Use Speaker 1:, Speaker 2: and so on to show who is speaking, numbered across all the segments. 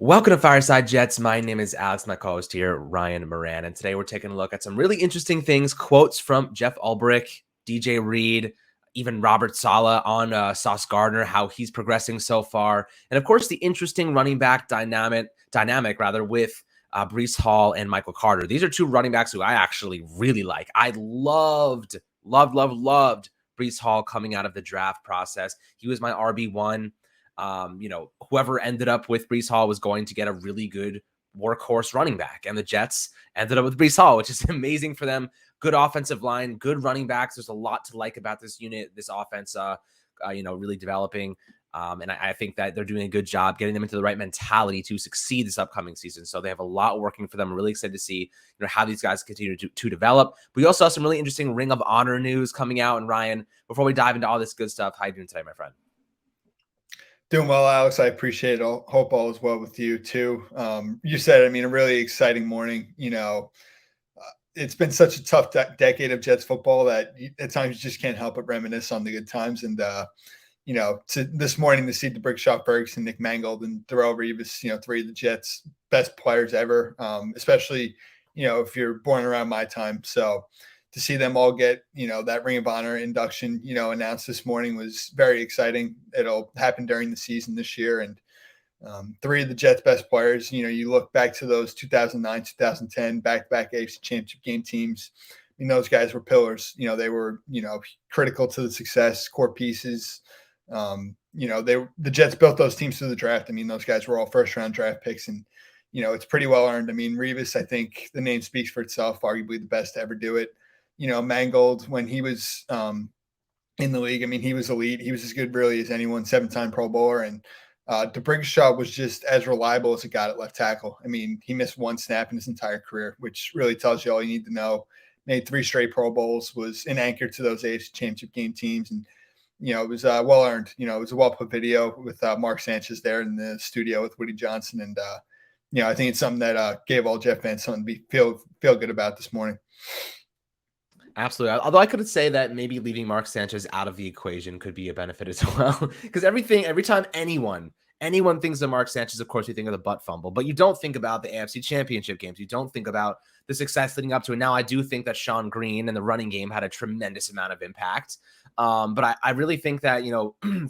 Speaker 1: Welcome to Fireside Jets. My name is Alex, my co-host here, Ryan Moran, and today we're taking a look at some really interesting things, quotes from Jeff Ulbrich, DJ Reed, even Robert Saleh on Sauce Gardner, how he's progressing so far, and of course the interesting running back dynamic with Breece Hall and Michael Carter. These are two running backs who I actually really like. I loved Breece Hall coming out of the draft process. He was my RB1. Whoever ended up with Breece Hall was going to get a really good workhorse running back. And the Jets ended up with Breece Hall, which is amazing for them. Good offensive line, good running backs. There's a lot to like about this unit, this offense, really developing. And I think that they're doing a good job getting them into the right mentality to succeed this upcoming season. So they have a lot working for them. I'm really excited to see how these guys continue to develop. We also have some really interesting Ring of Honor news coming out. And Ryan, before we dive into all this good stuff, how are you doing today, my friend?
Speaker 2: Doing well, Alex. I appreciate it. Hope all is well with you too. You said, a really exciting morning. It's been such a tough decade of Jets football that at times you just can't help but reminisce on the good times. And, this morning to see DeBrickashaw, Ferguson, Nick Mangold, and Darrelle Revis, three of the Jets' best players ever, especially, if you're born around my time. So to see them all get, that Ring of Honor induction, announced this morning was very exciting. It'll happen during the season this year. And three of the Jets' best players, you look back to those 2009, 2010 back-to-back AFC Championship game teams. Those guys were pillars. They were, critical to the success, core pieces. The Jets built those teams through the draft. Those guys were all first-round draft picks, and it's pretty well earned. Revis, I think the name speaks for itself. Arguably the best to ever do it. Mangold, when he was in the league, he was elite. He was as good really as anyone, 7-time Pro Bowler. And DeBrickashaw was just as reliable as it got at left tackle. He missed one snap in his entire career, which really tells you all you need to know. Made 3 straight Pro Bowls, was an anchor to those AFC Championship game teams. And, it was well earned. It was a well-put video with Mark Sanchez there in the studio with Woody Johnson. And, I think it's something that gave all Jet fans something to feel good about this morning.
Speaker 1: Absolutely. Although I could say that maybe leaving Mark Sanchez out of the equation could be a benefit as well. Because every time anyone thinks of Mark Sanchez, of course, you think of the butt fumble, but you don't think about the AFC Championship games. You don't think about the success leading up to it. Now, I do think that Sean Green and the running game had a tremendous amount of impact. But I really think that,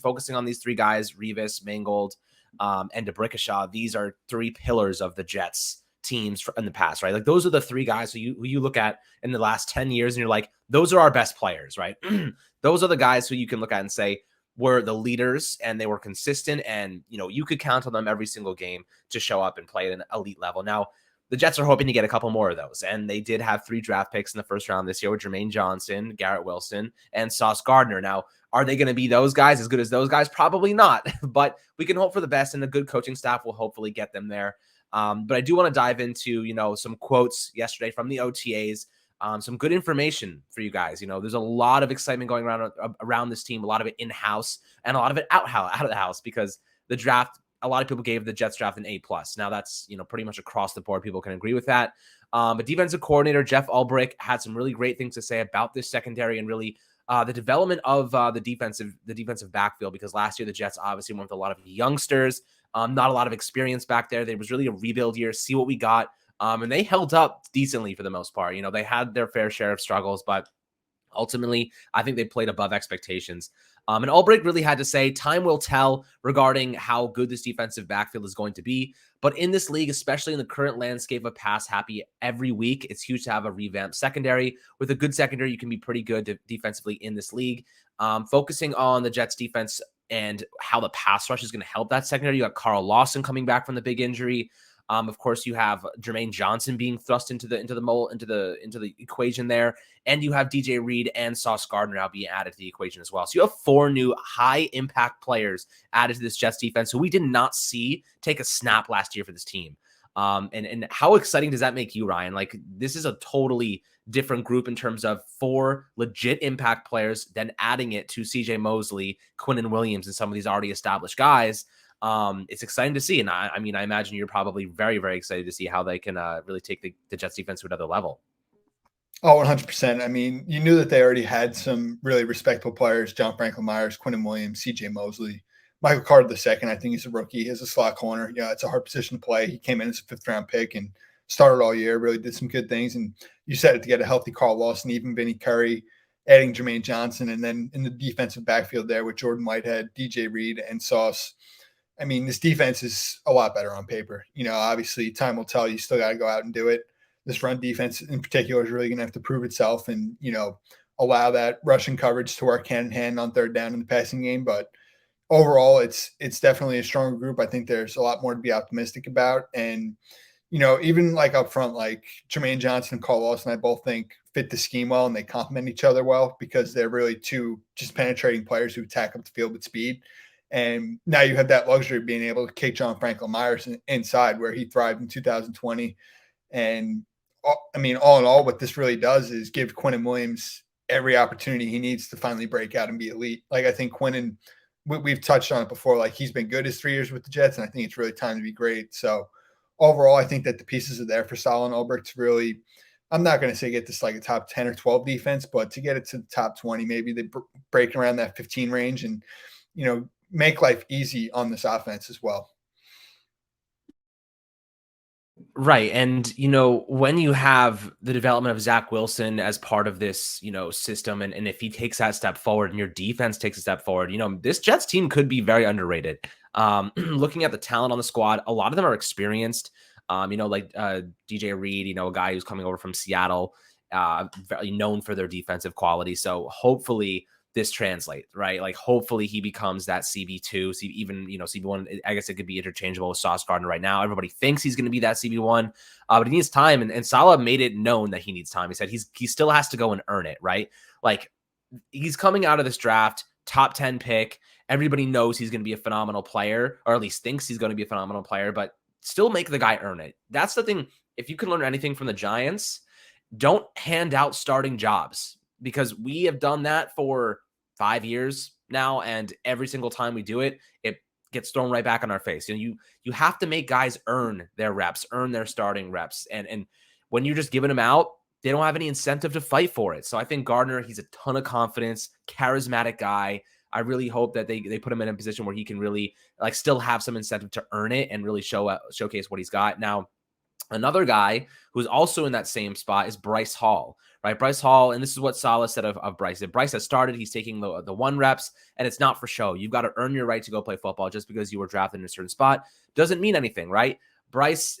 Speaker 1: focusing on these 3 guys, Revis, Mangold, and DeBrickashaw, these are 3 pillars of the Jets teams in the past, right? Like those are the 3 guys who you look at in the last 10 years and you're like, those are our best players, right? Those are the guys who you can look at and say were the leaders and they were consistent and, you could count on them every single game to show up and play at an elite level. Now, the Jets are hoping to get a couple more of those, and they did have 3 draft picks in the first round this year with Jermaine Johnson, Garrett Wilson, and Sauce Gardner. Now, are they going to be those guys, as good as those guys? Probably not, but we can hope for the best, and the good coaching staff will hopefully get them there. But I do want to dive into, some quotes yesterday from the OTAs, some good information for you guys. There's a lot of excitement going around this team, a lot of it in-house and a lot of it out of the house because the draft, a lot of people gave the Jets draft an A+. Now that's, pretty much across the board. People can agree with that. But defensive coordinator Jeff Ulbrich had some really great things to say about this secondary and really the development of the defensive backfield, because last year the Jets obviously went with a lot of youngsters, not a lot of experience back there. There was really a rebuild year, see what we got. And they held up decently for the most part. They had their fair share of struggles, but ultimately, I think they played above expectations. And Ulbrich really had to say, time will tell regarding how good this defensive backfield is going to be. But in this league, especially in the current landscape of pass happy every week, it's huge to have a revamped secondary. With a good secondary, you can be pretty good defensively in this league. Focusing on the Jets defense and how the pass rush is going to help that secondary. You got Carl Lawson coming back from the big injury. Of course, you have Jermaine Johnson being thrust into the equation there, and you have DJ Reed and Sauce Gardner now being added to the equation as well. So you have 4 new high impact players added to this Jets defense who we did not see take a snap last year for this team. And how exciting does that make you, Ryan? Like, this is a totally different group in terms of 4 legit impact players, then adding it to CJ Mosley, Quinnen Williams, and some of these already established guys. It's exciting to see. And I imagine you're probably very, very excited to see how they can really take the Jets defense to another level.
Speaker 2: Oh, 100%. You knew that they already had some really respectable players, John Franklin Myers, Quinnen Williams, CJ Mosley, Michael Carter II, I think he's a rookie. He's a slot corner. Yeah, it's a hard position to play. He came in as a 5th-round pick and started all year, really did some good things. And you said it, to get a healthy Carl Lawson, even Vinny Curry, adding Jermaine Johnson, and then in the defensive backfield there with Jordan Whitehead, DJ Reed, and Sauce. I mean, this defense is a lot better on paper. Obviously, time will tell. You still got to go out and do it. This run defense in particular is really going to have to prove itself and, allow that rushing coverage to work hand in hand on 3rd down in the passing game. But overall, it's definitely a stronger group. I think there's a lot more to be optimistic about. And, even like up front, like Jermaine Johnson and Carl Lawson, I both think fit the scheme well and they complement each other well because they're really two just penetrating players who attack up the field with speed. And now you have that luxury of being able to kick John Franklin Myers inside where he thrived in 2020. And I mean, all in all, what this really does is give Quinnen Williams every opportunity he needs to finally break out and be elite. Like, I think Quinnen, we've touched on it before, like he's been good his 3 years with the Jets, and I think it's really time to be great. So overall, I think that the pieces are there for Saleh and Ulbrich to really, I'm not going to say get this like a top 10 or 12 defense, but to get it to the top 20, maybe they break around that 15 range and, make life easy on this offense as well.
Speaker 1: Right. And, when you have the development of Zach Wilson as part of this, system, and if he takes that step forward and your defense takes a step forward, this Jets team could be very underrated. Looking at the talent on the squad, a lot of them are experienced, like DJ Reed, a guy who's coming over from Seattle, very known for their defensive quality. So hopefully this translates, right? Like hopefully he becomes that CB2, even, CB1, I guess it could be interchangeable with Sauce Gardner right now. Everybody thinks he's going to be that CB1, but he needs time. And Saleh made it known that he needs time. He said he still has to go and earn it, right? Like he's coming out of this draft, top 10 pick. Everybody knows he's going to be a phenomenal player, or at least thinks he's going to be a phenomenal player, but still make the guy earn it. That's the thing. If you can learn anything from the Giants, don't hand out starting jobs, because we have done that for 5 years now, and every single time we do it, it gets thrown right back on our face. You have to make guys earn their reps, earn their starting reps, and when you're just giving them out, they don't have any incentive to fight for it. So I think Gardner, he's a ton of confidence, charismatic guy. I really hope that they put him in a position where he can really like still have some incentive to earn it and really showcase what he's got. Now, another guy who's also in that same spot is Breece Hall, right? Breece Hall, and this is what Saleh said of Breece. If Breece has started, he's taking the 1 reps, and it's not for show. You've got to earn your right to go play football. Just because you were drafted in a certain spot doesn't mean anything, right? Breece,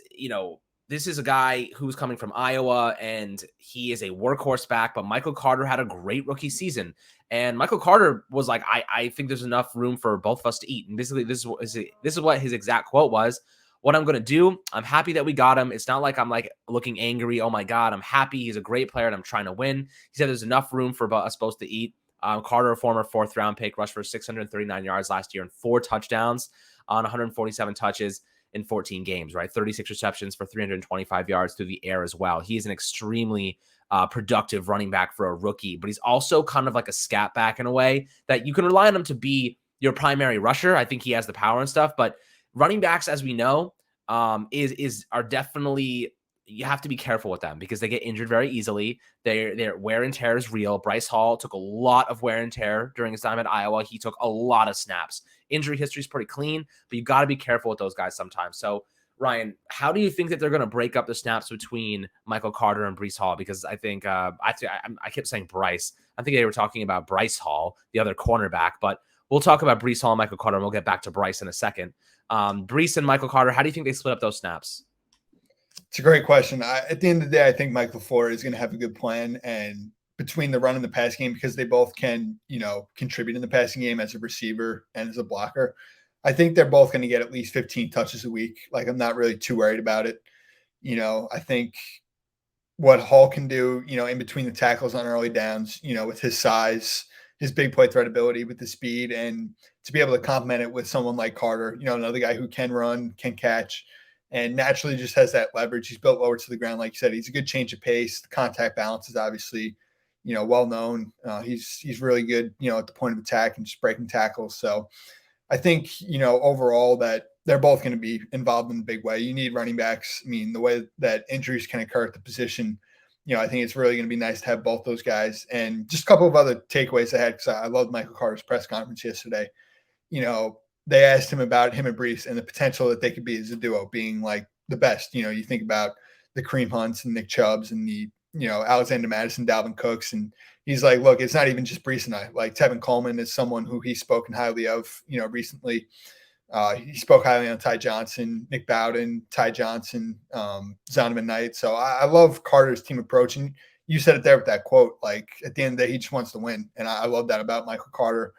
Speaker 1: this is a guy who's coming from Iowa, and he is a workhorse back, but Michael Carter had a great rookie season. And Michael Carter was like, I think there's enough room for both of us to eat. And basically, this is what his exact quote was. What I'm going to do, I'm happy that we got him. It's not like I'm like looking angry. Oh my God, I'm happy. He's a great player and I'm trying to win. He said there's enough room for us both to eat. Carter, a former 4th-round pick, rushed for 639 yards last year and 4 touchdowns on 147 touches in 14 games, right? 36 receptions for 325 yards through the air as well. He is an extremely productive running back for a rookie, but he's also kind of like a scat back in a way that you can rely on him to be your primary rusher. I think he has the power and stuff, but running backs, as we know, are definitely, you have to be careful with them because they get injured very easily. Their wear and tear is real. Breece Hall took a lot of wear and tear during his time at Iowa. He took a lot of snaps. Injury history is pretty clean, but you got to be careful with those guys sometimes. So, Ryan, how do you think that they're going to break up the snaps between Michael Carter and Breece Hall? Because I think I kept saying Bryce. I think they were talking about Breece Hall, the other cornerback, but we'll talk about Breece Hall and Michael Carter, and we'll get back to Bryce in a second. Breece and Michael Carter, how do you think they split up those snaps?
Speaker 2: It's a great question. At the end of the day, I think Michael LaFleur is going to have a good plan, and between the run and the pass game, because they both can, contribute in the passing game as a receiver and as a blocker, I think they're both going to get at least 15 touches a week. Like, I'm not really too worried about it. I think what Hall can do, in between the tackles on early downs, with his size, his big play threat ability, with the speed, and to be able to complement it with someone like Carter, another guy who can run, can catch, and naturally just has that leverage. He's built lower to the ground. Like you said, he's a good change of pace. The contact balance is obviously, well known. He's really good, at the point of attack and just breaking tackles. So I think, overall that they're both going to be involved in a big way. You need running backs. I mean, the way that injuries can occur at the position, I think it's really going to be nice to have both those guys. And just a couple of other takeaways I had, because I loved Michael Carter's press conference yesterday. they asked him about him and Breece and the potential that they could be as a duo, being like the best. You think about the Kareem Hunts and Nick Chubbs and the Alexander Madison, Dalvin Cooks, and he's like, look, it's not even just Breece and I. Like Tevin Coleman is someone who he's spoken highly of, recently. He spoke highly on Ty Johnson, Nick Bowden, Ty Johnson, Zonovan Knight. So I love Carter's team approach. And you said it there with that quote, like at the end of the day, he just wants to win. And I love that about Michael Carter.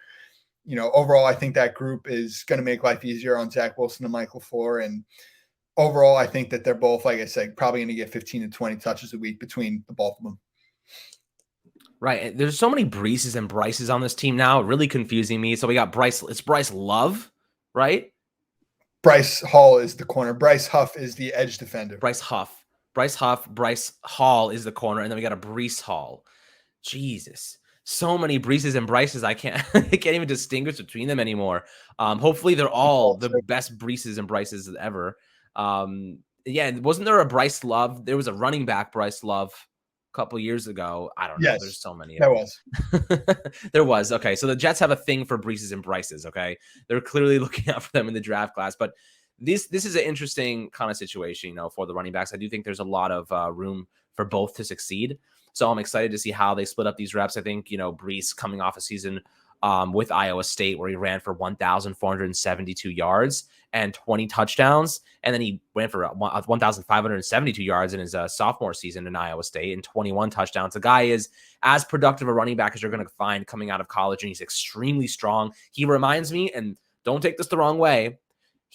Speaker 2: Overall, I think that group is going to make life easier on Zach Wilson and Michael LaFleur. And overall, I think that they're both, like I said, probably going to get 15 to 20 touches a week between the both of them.
Speaker 1: Right. There's so many Breeces and Bryces on this team now, really confusing me. So we got it's Bryce Love, right?
Speaker 2: Breece Hall is the corner. Bryce Huff is the edge defender.
Speaker 1: Bryce Hall is the corner, and then we got a Breece Hall. Jesus. So many Breeces and Bryces, I can't even distinguish between them anymore. Hopefully they're all the best Breeces and Bryces ever. Yeah, wasn't there a Bryce Love? There was a running back Bryce Love a couple years ago. I don't know.
Speaker 2: Yes,
Speaker 1: there's so many.
Speaker 2: There was.
Speaker 1: There was. Okay, so the Jets have a thing for Breeces and Bryces. Okay, they're clearly looking out for them in the draft class, but this is an interesting kind of situation, for the running backs. I do think there's a lot of room for both to succeed. So I'm excited to see how they split up these reps. I think, Breece coming off a season with Iowa State where he ran for 1,472 yards and 20 touchdowns. And then he ran for 1,572 yards in his sophomore season in Iowa State and 21 touchdowns. The guy is as productive a running back as you're going to find coming out of college, and he's extremely strong. He reminds me, and don't take this the wrong way,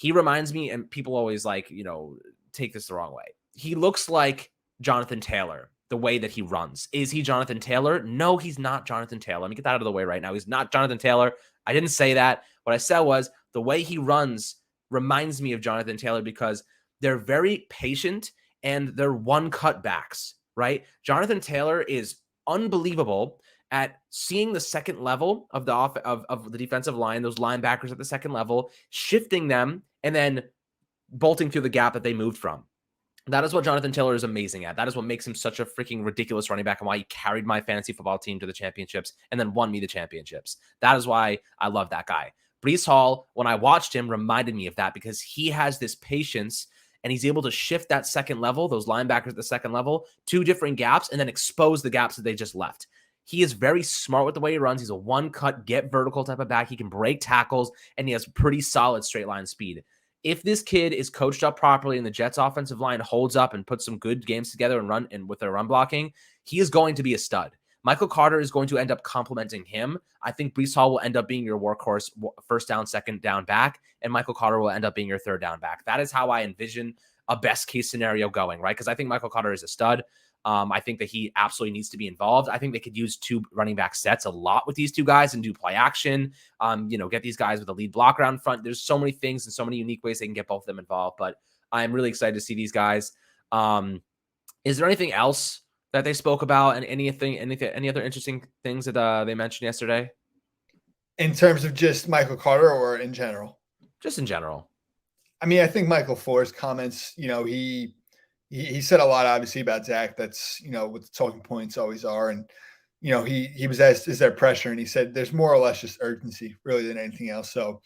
Speaker 1: and people always take this the wrong way. He looks like Jonathan Taylor. The way that he runs. Is he Jonathan Taylor? No, he's not Jonathan Taylor. Let me get that out of the way right now. He's not Jonathan Taylor. I didn't say that. What I said was the way he runs reminds me of Jonathan Taylor because they're very patient and they're one-cut backs, right? Jonathan Taylor is unbelievable at seeing the second level of the defensive line, those linebackers at the second level, shifting them, and then bolting through the gap that they moved from. That is what Jonathan Taylor is amazing at. That is what makes him such a freaking ridiculous running back and why he carried my fantasy football team to the championships and then won me the championships. That is why I love that guy. Breece Hall, when I watched him, reminded me of that because he has this patience and he's able to shift that second level, those linebackers at the second level, to different gaps and then expose the gaps that they just left. He is very smart with the way he runs. He's a one-cut, get vertical type of back. He can break tackles and he has pretty solid straight line speed. If this kid is coached up properly and the Jets offensive line holds up and puts some good games together and with their run blocking, he is going to be a stud. Michael Carter is going to end up complementing him. I think Breece Hall will end up being your workhorse first down, second down back, and Michael Carter will end up being your third down back. That is how I envision a best case scenario going, right? Because I think Michael Carter is a stud. I think that he absolutely needs to be involved. I think they could use two running back sets a lot with these two guys and do play action, get these guys with a lead blocker out in front. There's so many things and so many unique ways they can get both of them involved, but I'm really excited to see these guys. Is there anything else that they spoke about and any other interesting things that they mentioned yesterday?
Speaker 2: In terms of just Michael Carter or in general?
Speaker 1: Just in general.
Speaker 2: I mean, I think Michael LaFleur's comments, he said a lot, obviously, about Zach. That's, what the talking points always are. And, he was asked, is there pressure? And he said, there's more or less just urgency really than anything else. So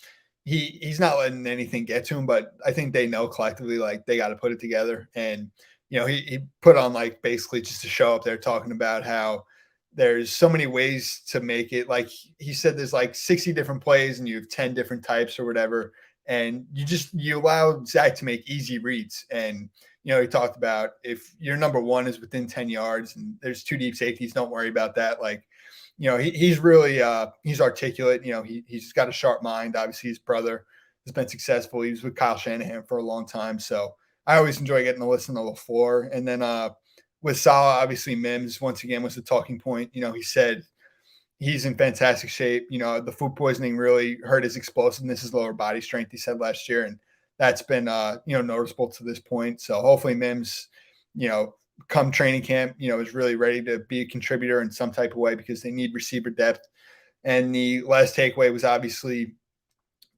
Speaker 2: he's not letting anything get to him, but I think they know collectively, they got to put it together. And, he put on basically just to show up there talking about how there's so many ways to make it. Like he said, there's 60 different plays and you have 10 different types or whatever. And you allow Zach to make easy reads. And, he talked about if your number one is within 10 yards and there's two deep safeties, don't worry about that. He's really, he's articulate. He's got a sharp mind. Obviously, his brother has been successful. He was with Kyle Shanahan for a long time. So I always enjoy getting to listen to LaFleur. And then with Salah, obviously, Mims, once again, was the talking point. He said he's in fantastic shape. The food poisoning really hurt his explosiveness, his lower body strength, he said last year. And that's been, noticeable to this point. So hopefully Mims, come training camp, is really ready to be a contributor in some type of way because they need receiver depth. And the last takeaway was obviously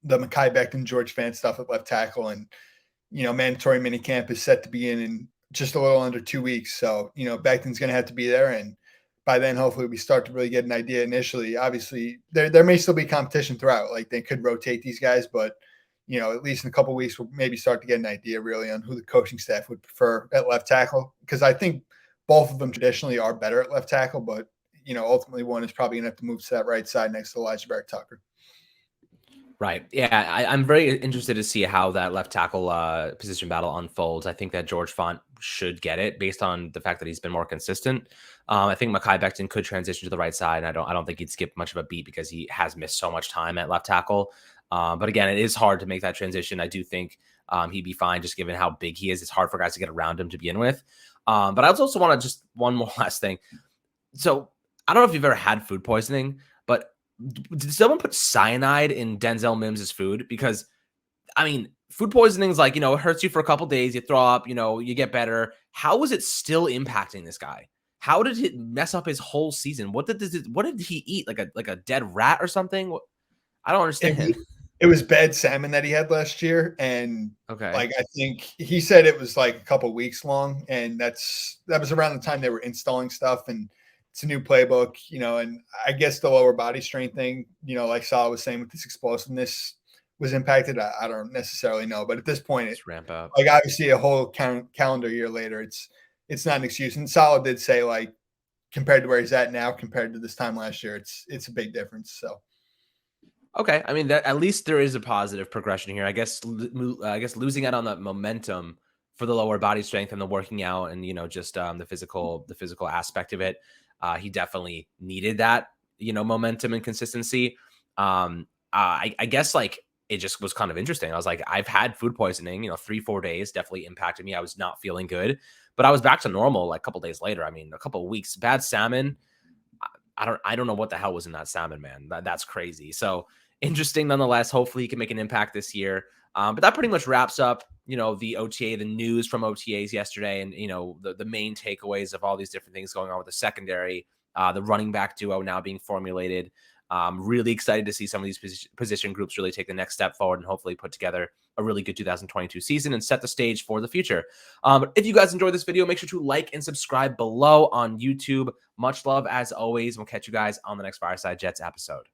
Speaker 2: the Mekhi Becton, George Fant stuff at left tackle. And, mandatory minicamp is set to begin in just a little under 2 weeks. So, Becton's going to have to be there. And by then, hopefully, we start to really get an idea initially. Obviously, there may still be competition throughout. Like they could rotate these guys, but at least in a couple of weeks, we'll maybe start to get an idea really on who the coaching staff would prefer at left tackle. Because I think both of them traditionally are better at left tackle, but ultimately one is probably going to have to move to that right side next to Elijah Barrett-Tucker.
Speaker 1: Right. Yeah, I'm very interested to see how that left tackle position battle unfolds. I think that George Font should get it based on the fact that he's been more consistent. I think Mekhi Becton could transition to the right side, and I don't think he'd skip much of a beat because he has missed so much time at left tackle. But again, it is hard to make that transition. I do think he'd be fine just given how big he is. It's hard for guys to get around him to begin with. But I also want to just one more last thing. So I don't know if you've ever had food poisoning, but did someone put cyanide in Denzel Mims's food? Because, I mean, food poisoning is like, it hurts you for a couple days, you throw up, you get better. How was it still impacting this guy? How did it mess up his whole season? What did he eat? Like a dead rat or something? I don't understand.
Speaker 2: It was bad salmon that he had last year, and
Speaker 1: Okay,
Speaker 2: like I think he said it was like a couple weeks long, and that was around the time they were installing stuff, and it's a new playbook, and I guess the lower body strength thing, like Salah was saying with this explosiveness was impacted. I don't necessarily know, but at this point,
Speaker 1: let's ramp up.
Speaker 2: Like obviously a whole calendar year later, it's not an excuse. And Salah did say like compared to where he's at now, compared to this time last year, it's a big difference. So.
Speaker 1: Okay, I mean that at least there is a positive progression here. I guess losing out on that momentum for the lower body strength and the working out and just the physical aspect of it. He definitely needed that momentum and consistency. I guess like it just was kind of interesting. I was like, I've had food poisoning, 3-4 days definitely impacted me. I was not feeling good, but I was back to normal like a couple days later. I mean, a couple of weeks. Bad salmon. I don't know what the hell was in that salmon, man. That's crazy. So interesting nonetheless. Hopefully he can make an impact this year. But that pretty much wraps up, the OTA, the news from OTAs yesterday, and the main takeaways of all these different things going on with the secondary, the running back duo now being formulated. Really excited to see some of these position groups really take the next step forward and hopefully put together a really good 2022 season and set the stage for the future. But if you guys enjoyed this video, make sure to like and subscribe below on YouTube. Much love as always. We'll catch you guys on the next Fireside Jets episode.